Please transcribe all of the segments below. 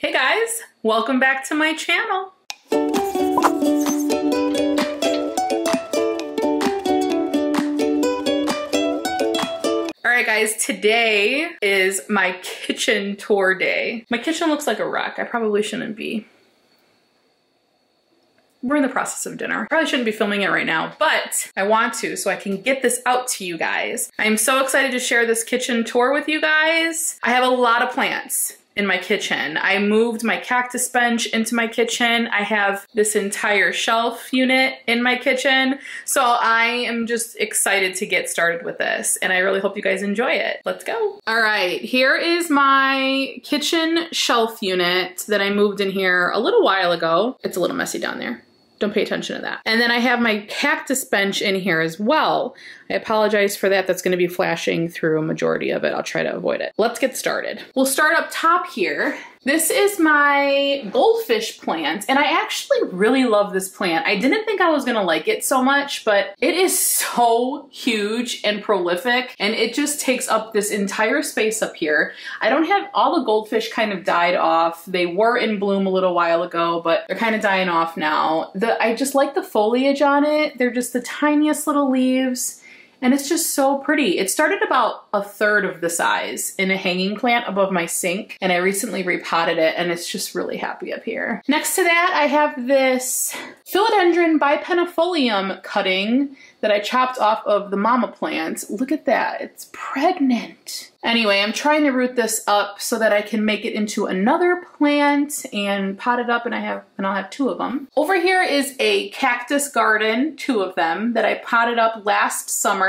Hey guys, welcome back to my channel. Alright guys, today is my kitchen tour day. My kitchen looks like a wreck. I probably shouldn't be. We're in the process of dinner. Probably shouldn't be filming it right now, but I want to so I can get this out to you guys. I'm so excited to share this kitchen tour with you guys. I have a lot of plants in my kitchen. I moved my cactus bench into my kitchen. I have this entire shelf unit in my kitchen. So I am just excited to get started with this and I really hope you guys enjoy it. Let's go. All right, here is my kitchen shelf unit that I moved in here a little while ago. It's a little messy down there. Don't pay attention to that. And then I have my cactus bench in here as well. I apologize for that. That's gonna be flashing through a majority of it. I'll try to avoid it. Let's get started. We'll start up top here. This is my goldfish plant, and I actually really love this plant. I didn't think I was gonna like it so much, but it is so huge and prolific, and it just takes up this entire space up here. I don't have, all the goldfish kind of died off. They were in bloom a little while ago, but they're kind of dying off now. I just like the foliage on it. They're just the tiniest little leaves. And it's just so pretty. It started about 1/3 of the size in a hanging plant above my sink, and I recently repotted it, and it's just really happy up here. Next to that, I have this Philodendron Bipennifolium cutting that I chopped off of the mama plant. Look at that, it's pregnant. Anyway, I'm trying to root this up so that I can make it into another plant and pot it up, and I'll have 2 of them. Over here is a cactus garden, 2 of them, that I potted up last summer.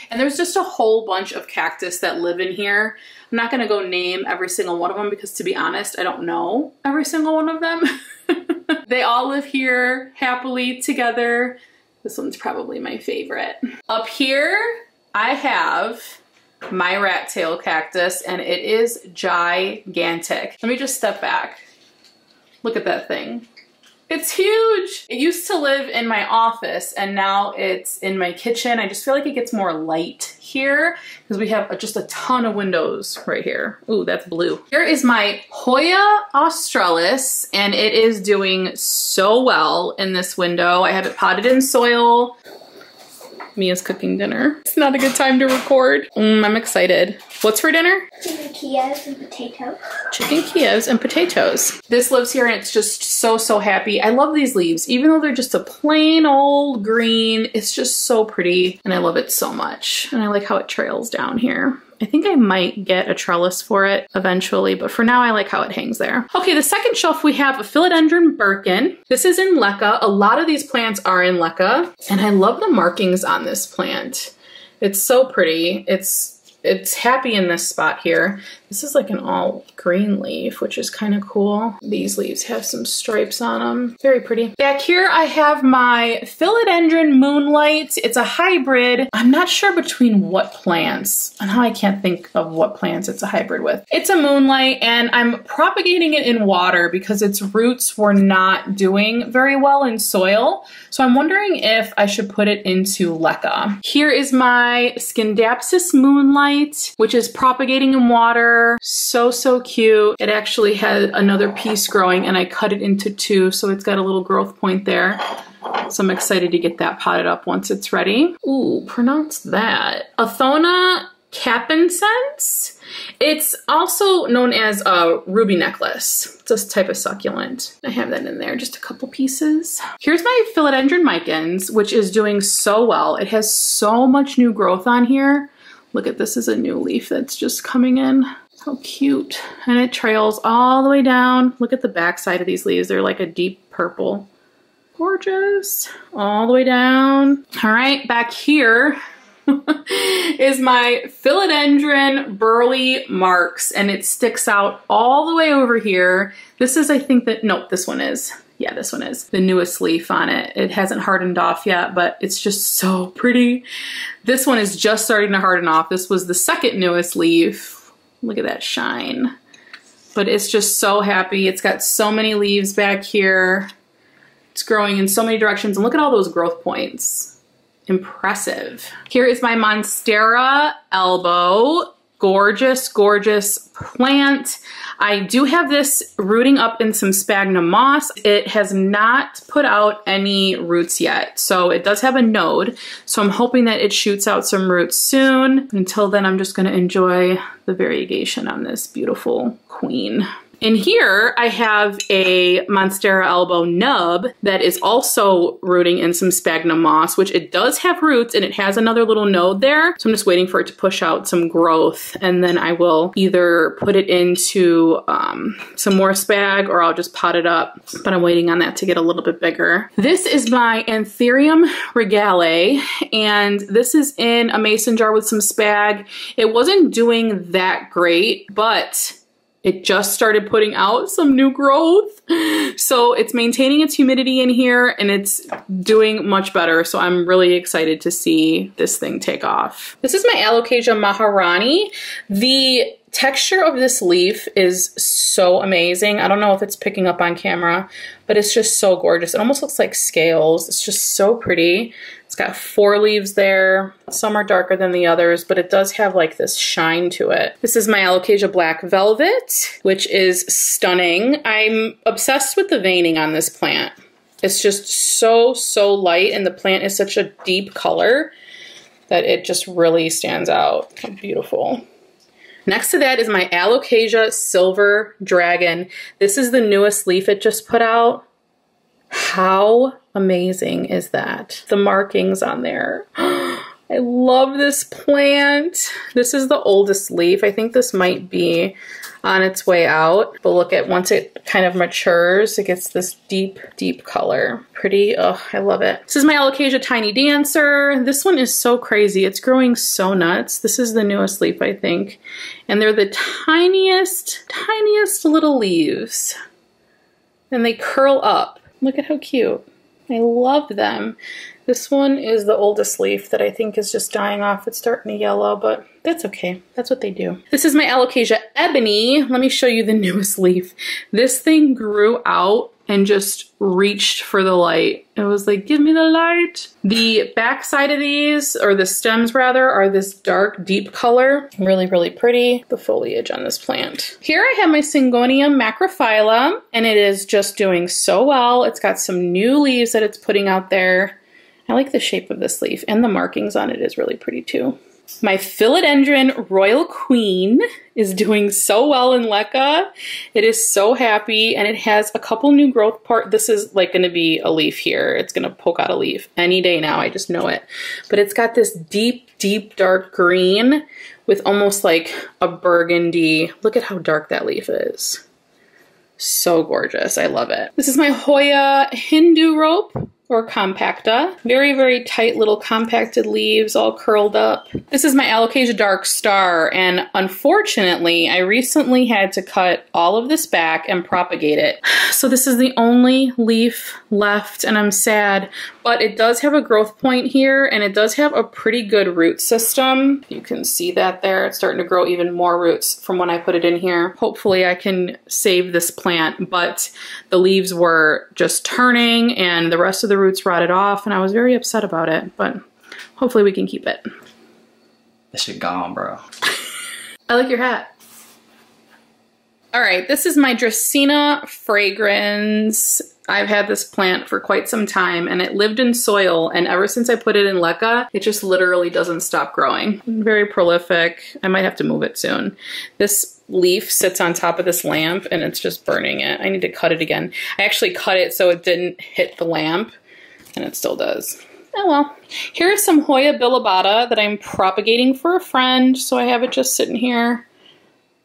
And there's just a whole bunch of cactus that live in here. I'm not gonna go name every single one of them because, to be honest, I don't know every single one of them. They all live here happily together. This one's probably my favorite. Up here, I have my rat tail cactus, and it is gigantic. Let me just step back. Look at that thing. It's huge. It used to live in my office and now it's in my kitchen. I just feel like it gets more light here because we have just a ton of windows right here. Ooh, that's blue. Here is my Hoya Australis, and it is doing so well in this window. I have it potted in soil. Mia's cooking dinner. It's not a good time to record. I'm excited. What's for dinner? Chicken Kievs and potatoes. Chicken Kievs and potatoes. This lives here and it's just so happy. I love these leaves. Even though they're just a plain old green, it's just so pretty and I love it so much. And I like how it trails down here. I think I might get a trellis for it eventually, but for now I like how it hangs there. Okay, the second shelf we have a Philodendron Birken. This is in leca. A lot of these plants are in leca, and I love the markings on this plant. It's so pretty. It's happy in this spot here. This is like an all green leaf, which is kind of cool. These leaves have some stripes on them. Very pretty. Back here I have my Philodendron Moonlight. It's a hybrid. I'm not sure between what plants. And now I can't think of what plants it's a hybrid with. It's a moonlight, and I'm propagating it in water because its roots were not doing very well in soil. So I'm wondering if I should put it into leca. Here is my Scindapsis Moonlight, which is propagating in water. So cute. It actually had another piece growing and I cut it into 2, so it's got a little growth point there. So I'm excited to get that potted up once it's ready. Ooh, pronounce that. Othonna Capensis. It's also known as a ruby necklace. It's a type of succulent. I have that in there, just a couple pieces. Here's my Philodendron Micans, which is doing so well. It has so much new growth on here. Look at this, is a new leaf that's just coming in. How cute. And it trails all the way down. Look at the back side of these leaves. They're like a deep purple. Gorgeous. All the way down. All right, back here is my Philodendron Burle Marx, and it sticks out all the way over here. This is, I think that, nope, this one is. Yeah, this one is the newest leaf on it. It hasn't hardened off yet, but it's just so pretty. This one is just starting to harden off. This was the second newest leaf. Look at that shine. But it's just so happy. It's got so many leaves back here. It's growing in so many directions. And look at all those growth points. Impressive. Here is my Monstera Albo. gorgeous, gorgeous plant. I do have this rooting up in some sphagnum moss. It has not put out any roots yet, so it does have a node. So I'm hoping that it shoots out some roots soon. Until then, I'm just gonna enjoy the variegation on this beautiful queen. In here, I have a Monstera Albo nub that is also rooting in some sphagnum moss, which it does have roots and it has another little node there. So I'm just waiting for it to push out some growth, and then I will either put it into some more spag or I'll just pot it up. But I'm waiting on that to get a little bit bigger. This is my Anthurium Regale, and this is in a mason jar with some spag. It wasn't doing that great, but it just started putting out some new growth. So it's maintaining its humidity in here and it's doing much better. So I'm really excited to see this thing take off. This is my Alocasia Maharani. The texture of this leaf is so amazing. I don't know if it's picking up on camera, but it's just so gorgeous. It almost looks like scales. It's just so pretty. It's got 4 leaves there. Some are darker than the others, but it does have like this shine to it. This is my Alocasia Black Velvet, which is stunning. I'm obsessed with the veining on this plant. It's just so, so light, and the plant is such a deep color that it just really stands out. How beautiful. Next to that is my Alocasia Silver Dragon. This is the newest leaf it just put out. How amazing is that? The markings on there. I love this plant. This is the oldest leaf. I think this might be on its way out. But look at, once it kind of matures, it gets this deep, deep color. Pretty, oh, I love it. This is my Alocasia Tiny Dancer. This one is so crazy. It's growing so nuts. This is the newest leaf, I think. And they're the tiniest, tiniest little leaves. And they curl up. Look at how cute. I love them. This one is the oldest leaf that I think is just dying off. It's starting to yellow, but that's okay. That's what they do. This is my Alocasia Ebony. Let me show you the newest leaf. This thing grew out and just reached for the light. It was like, give me the light. The back side of these, or the stems rather, are this dark, deep color. Really, really pretty. The foliage on this plant. Here I have my Syngonium Macrophyllum, and it is just doing so well. It's got some new leaves that it's putting out there. I like the shape of this leaf, and the markings on it is really pretty too. My Philodendron Royal Queen is doing so well in LECA. It is so happy, and it has a couple new growth part. This is like gonna be a leaf here. It's gonna poke out a leaf any day now, I just know it. But it's got this deep, deep dark green with almost like a burgundy. Look at how dark that leaf is. So gorgeous, I love it. This is my Hoya Hindu Rope, or compacta. Very, very tight little compacted leaves all curled up. This is my Alocasia Dark Star, and unfortunately, I recently had to cut all of this back and propagate it. So this is the only leaf left, and I'm sad, but it does have a growth point here, and it does have a pretty good root system. You can see that there. It's starting to grow even more roots from when I put it in here. Hopefully I can save this plant, but the leaves were just turning, and the rest of the roots rotted off, and I was very upset about it, but hopefully we can keep it. This shit gone, bro. I like your hat. All right, this is my Dracaena fragrans. I've had this plant for quite some time, and it lived in soil, and ever since I put it in LECA, it just literally doesn't stop growing. Very prolific. I might have to move it soon. This leaf sits on top of this lamp, and it's just burning it. I need to cut it again. I actually cut it so it didn't hit the lamp, and it still does. Oh well. Here is some Hoya bilobata that I'm propagating for a friend, so I have it just sitting here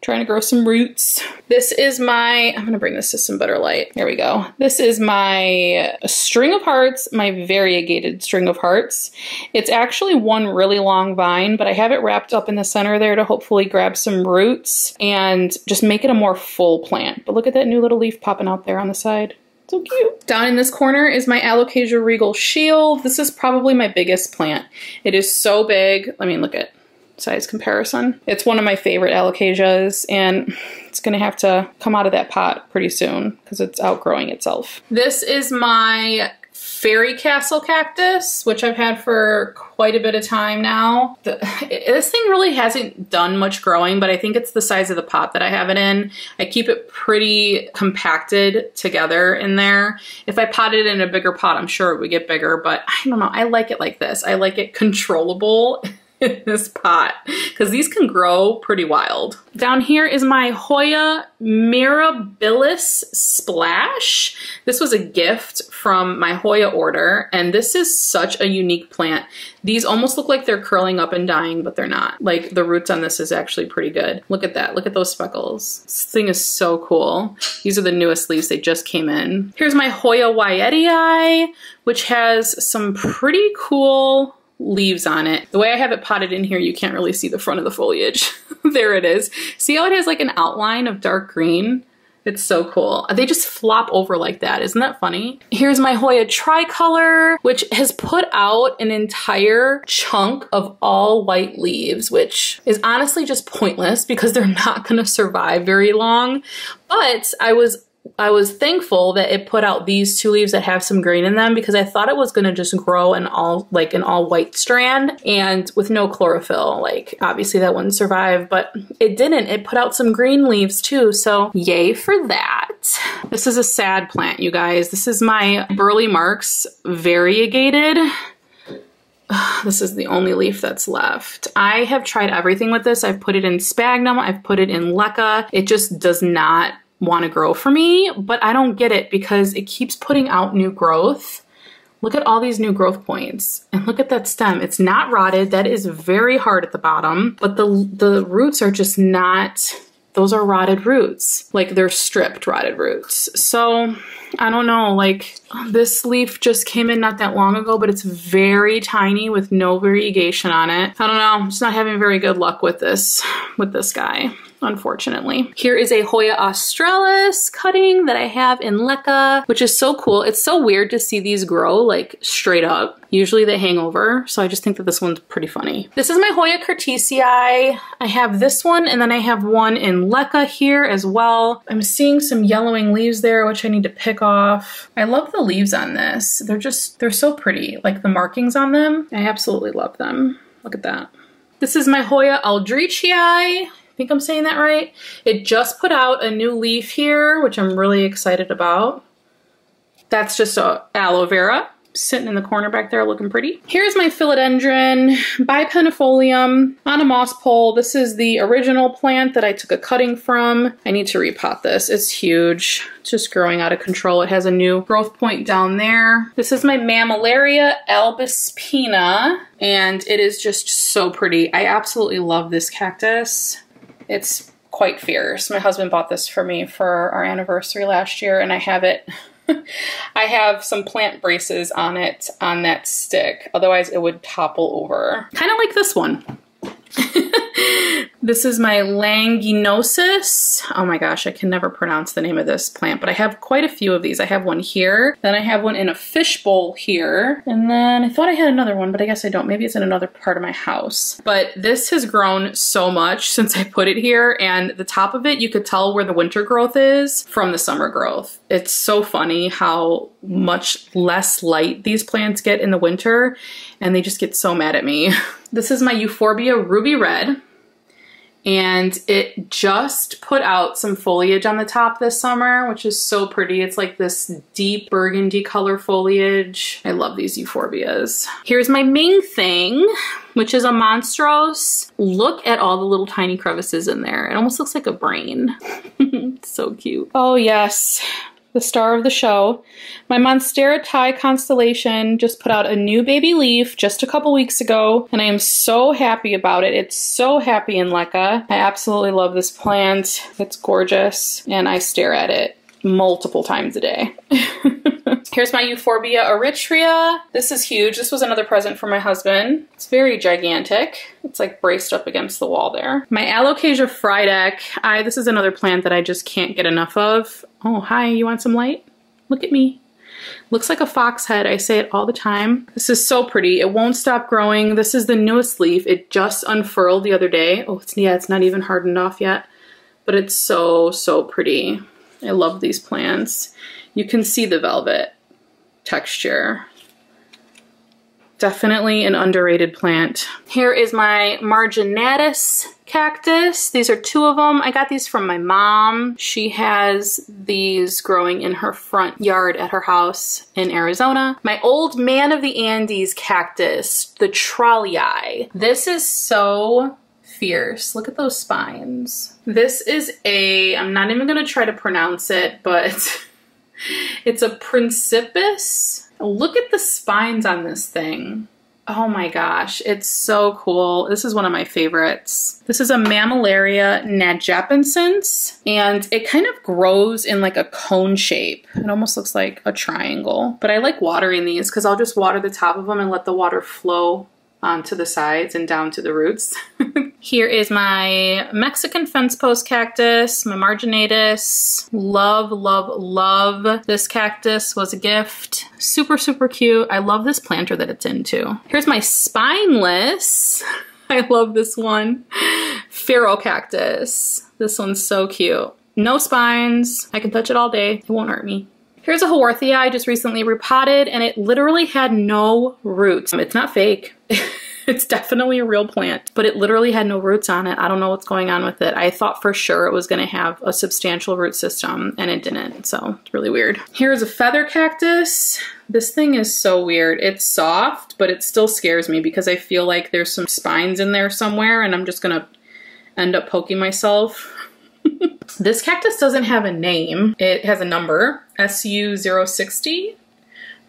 trying to grow some roots. This is my, I'm gonna bring this to some better light. There we go. This is my string of hearts, my variegated string of hearts. It's actually one really long vine, but I have it wrapped up in the center there to hopefully grab some roots and just make it a more full plant. But look at that new little leaf popping out there on the side. So cute. Down in this corner is my Alocasia Regal Shield. This is probably my biggest plant. It is so big. I mean, look at size comparison. It's one of my favorite alocasias, and it's gonna have to come out of that pot pretty soon because it's outgrowing itself. This is my Fairy Castle Cactus, which I've had for quite a bit of time now. This thing really hasn't done much growing, but I think it's the size of the pot that I have it in. I keep it pretty compacted together in there. If I potted it in a bigger pot, I'm sure it would get bigger, but I don't know. I like it like this. I like it controllable in this pot because these can grow pretty wild. Down here is my Hoya Mirabilis Splash. This was a gift from my Hoya order, and this is such a unique plant. These almost look like they're curling up and dying, but they're not. Like, the roots on this is actually pretty good. Look at that. Look at those speckles. This thing is so cool. These are the newest leaves. They just came in. Here's my Hoya Wyetii, which has some pretty cool leaves on it. The way I have it potted in here, you can't really see the front of the foliage. There it is. See how it has like an outline of dark green? It's so cool. They just flop over like that. Isn't that funny? Here's my Hoya Tricolor, which has put out an entire chunk of all white leaves, which is honestly just pointless because they're not gonna survive very long. But I was thankful that it put out these two leaves that have some green in them because I thought it was gonna just grow an all white strand and with no chlorophyll. Like, obviously that wouldn't survive, but it didn't. It put out some green leaves too, so yay for that. This is a sad plant, you guys. This is my Burle Marx Variegated. This is the only leaf that's left. I have tried everything with this. I've put it in sphagnum, I've put it in leca. It just does not want to grow for me, but I don't get it because it keeps putting out new growth. Look at all these new growth points and look at that stem. It's not rotted. That is very hard at the bottom, but the roots are just not, those are rotted roots. Like, they're stripped rotted roots. So I don't know, like, this leaf just came in not that long ago, but it's very tiny with no variegation on it. I don't know, I'm just not having very good luck with this guy, unfortunately. Here is a Hoya australis cutting that I have in leca, which is so cool. It's so weird to see these grow like straight up. Usually they hang over, so I just think that this one's pretty funny. This is my Hoya curtisii. I have this one, and then I have one in leca here as well. I'm seeing some yellowing leaves there, which I need to pick off. I love the leaves on this. They're so pretty. Like, the markings on them, I absolutely love them. Look at that. This is my Hoya aldrichii. I think I'm saying that right. It just put out a new leaf here, which I'm really excited about. That's just a aloe vera sitting in the corner back there looking pretty. Here's my Philodendron Bipennifolium on a moss pole. This is the original plant that I took a cutting from. I need to repot this. It's huge. It's just growing out of control. It has a new growth point down there. This is my Mammillaria albispina, and it is just so pretty. I absolutely love this cactus. It's quite fierce. My husband bought this for me for our anniversary last year, and I have it. I have some plant braces on it on that stick. Otherwise it would topple over. Kind of like this one. This is my Languinosus. Oh my gosh, I can never pronounce the name of this plant, but I have quite a few of these. I have one here, then I have one in a fishbowl here, and then I thought I had another one, but I guess I don't. Maybe it's in another part of my house. But this has grown so much since I put it here, and the top of it, you could tell where the winter growth is from the summer growth. It's so funny how much less light these plants get in the winter, and they just get so mad at me. This is my Euphorbia Ruby Red, and it just put out some foliage on the top this summer, which is so pretty. It's like this deep burgundy color foliage. I love these euphorbias. Here's my Ming Thing, which is a monstrose. Look at all the little tiny crevices in there. It almost looks like a brain. It's so cute. Oh yes, the star of the show. My Monstera Constellation just put out a new baby leaf just a couple weeks ago, and I am so happy about it. It's so happy in leca. I absolutely love this plant. It's gorgeous, and I stare at it multiple times a day. Here's my Euphorbia Eritrea. This is huge. This was another present for my husband. It's very gigantic. It's like braced up against the wall there. My Alocasia Frydek. This is another plant that I just can't get enough of. Oh, hi, you want some light? Look at me. Looks like a fox head. I say it all the time. This is so pretty. It won't stop growing. This is the newest leaf. It just unfurled the other day. Oh, it's not even hardened off yet, but it's so, so pretty. I love these plants. You can see the velvet. texture. Definitely an underrated plant. Here is my Marginatus cactus. These are 2 of them. I got these from my mom. She has these growing in her front yard at her house in Arizona. My old man of the Andes cactus, the Trolleyi. This is so fierce. Look at those spines. This is I'm not even gonna try to pronounce it, but it's a Principus. Look at the spines on this thing. Oh my gosh, it's so cool. This is one of my favorites. This is a Mammillaria nadjapensis, and it kind of grows in like a cone shape. It almost looks like a triangle, but I like watering these because I'll just water the top of them and let the water flow onto the sides and down to the roots. Here is my Mexican fence post cactus, my Marginatus. Love, love, love this cactus. Was a gift. Super, super cute. I love this planter that it's in too. Here's my spineless. I love this one. Philocactus. This one's so cute. No spines. I can touch it all day. It won't hurt me. Here's a Haworthia I just recently repotted, and it literally had no roots. It's not fake. It's definitely a real plant, but it literally had no roots on it. I don't know what's going on with it. I thought for sure it was gonna have a substantial root system, and it didn't, so it's really weird. Here's a feather cactus. This thing is so weird. It's soft, but it still scares me because I feel like there's some spines in there somewhere, and I'm just gonna end up poking myself. This cactus doesn't have a name. It has a number, SU060,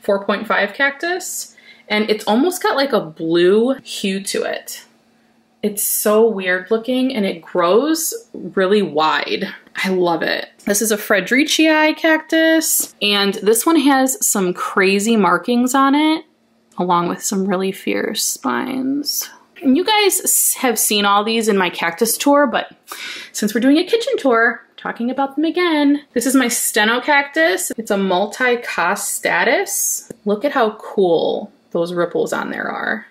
4.5 cactus, and it's almost got like a blue hue to it. It's so weird looking, and it grows really wide. I love it. This is a Friedrichii cactus, and this one has some crazy markings on it, along with some really fierce spines. And you guys have seen all these in my cactus tour, but since we're doing a kitchen tour, talking about them again. This is my Stenocactus. It's a multicostatus. Look at how cool those ripples on there are.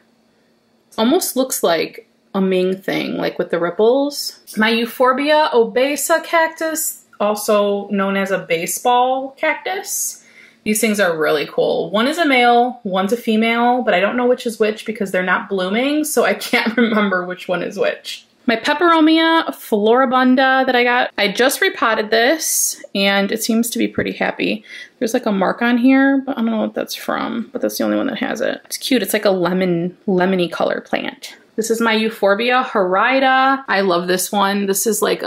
Almost looks like a Ming Thing, like with the ripples. My Euphorbia obesa cactus, also known as a baseball cactus. These things are really cool. One is a male, one's a female, but I don't know which is which because they're not blooming, so I can't remember which one is which. My Peperomia Floribunda that I got, I just repotted this, and it seems to be pretty happy. There's like a mark on here, but I don't know what that's from, but that's the only one that has it. It's cute. It's like a lemony color plant. This is my Euphorbia Eritrea. I love this one. This is like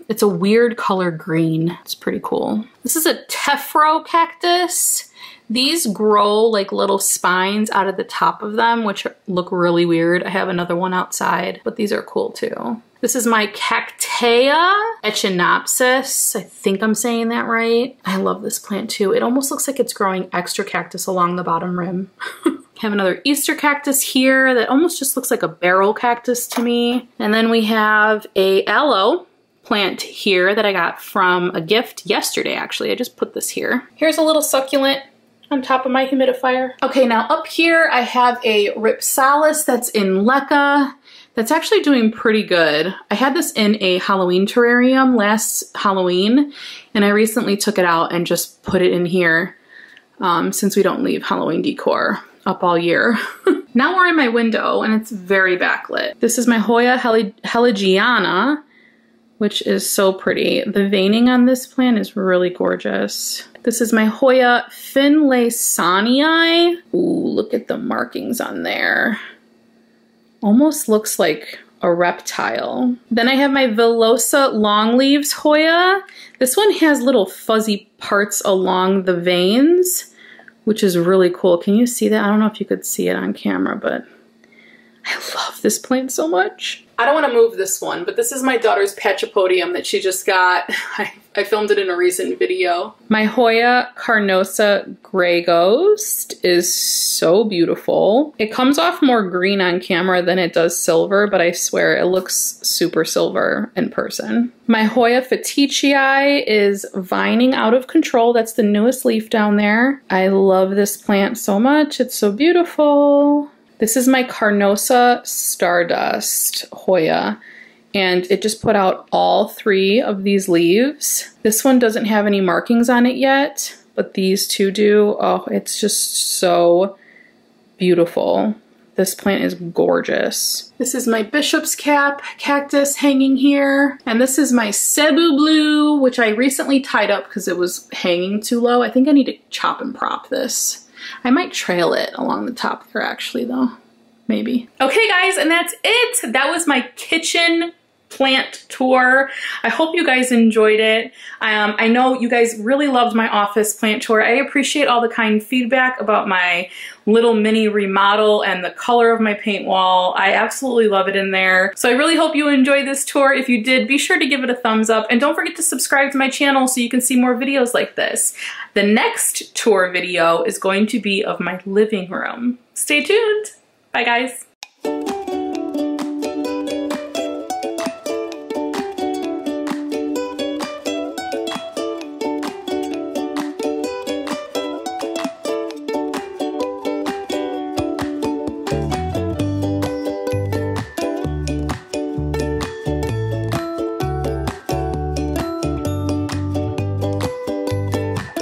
it's a weird color green. It's pretty cool. This is a Tephro cactus. These grow like little spines out of the top of them, which look really weird. I have another one outside, but these are cool too. This is my Cactea echinopsis. I think I'm saying that right. I love this plant too. It almost looks like it's growing extra cactus along the bottom rim. Have another Easter cactus here that almost just looks like a barrel cactus to me. And then we have a aloe plant here that I got from a gift yesterday, actually. I just put this here. Here's a little succulent on top of my humidifier. Okay, now up here I have a Ripsalis that's in Leca. That's actually doing pretty good. I had this in a Halloween terrarium last Halloween, and I recently took it out and just put it in here since we don't leave Halloween decor up all year. Now we're in my window and it's very backlit. This is my Hoya Heligiana, which is so pretty. The veining on this plant is really gorgeous. This is my Hoya Finlaysonii. Ooh, look at the markings on there. Almost looks like a reptile. Then I have my Villosa longleaves Hoya. This one has little fuzzy parts along the veins, which is really cool. Can you see that? I don't know if you could see it on camera, but I love this plant so much. I don't want to move this one, but this is my daughter's Pachapodium that she just got. I filmed it in a recent video. My Hoya Carnosa Gray Ghost is so beautiful. It comes off more green on camera than it does silver, but I swear it looks super silver in person. My Hoya Fetichii is vining out of control. That's the newest leaf down there. I love this plant so much. It's so beautiful. This is my Carnosa Stardust Hoya, and it just put out all 3 of these leaves. This one doesn't have any markings on it yet, but these two do. Oh, it's just so beautiful. This plant is gorgeous. This is my bishop's cap cactus hanging here. And this is my Cebu Blue, which I recently tied up because it was hanging too low. I think I need to chop and prop this. I might trail it along the top there actually though, maybe. Okay guys, and that's it. That was my kitchen plant tour. I hope you guys enjoyed it. I know you guys really loved my office plant tour. I appreciate all the kind feedback about my little mini remodel and the color of my paint wall. I absolutely love it in there. So I really hope you enjoyed this tour. If you did, be sure to give it a thumbs up and don't forget to subscribe to my channel so you can see more videos like this. The next tour video is going to be of my living room. Stay tuned. Bye guys.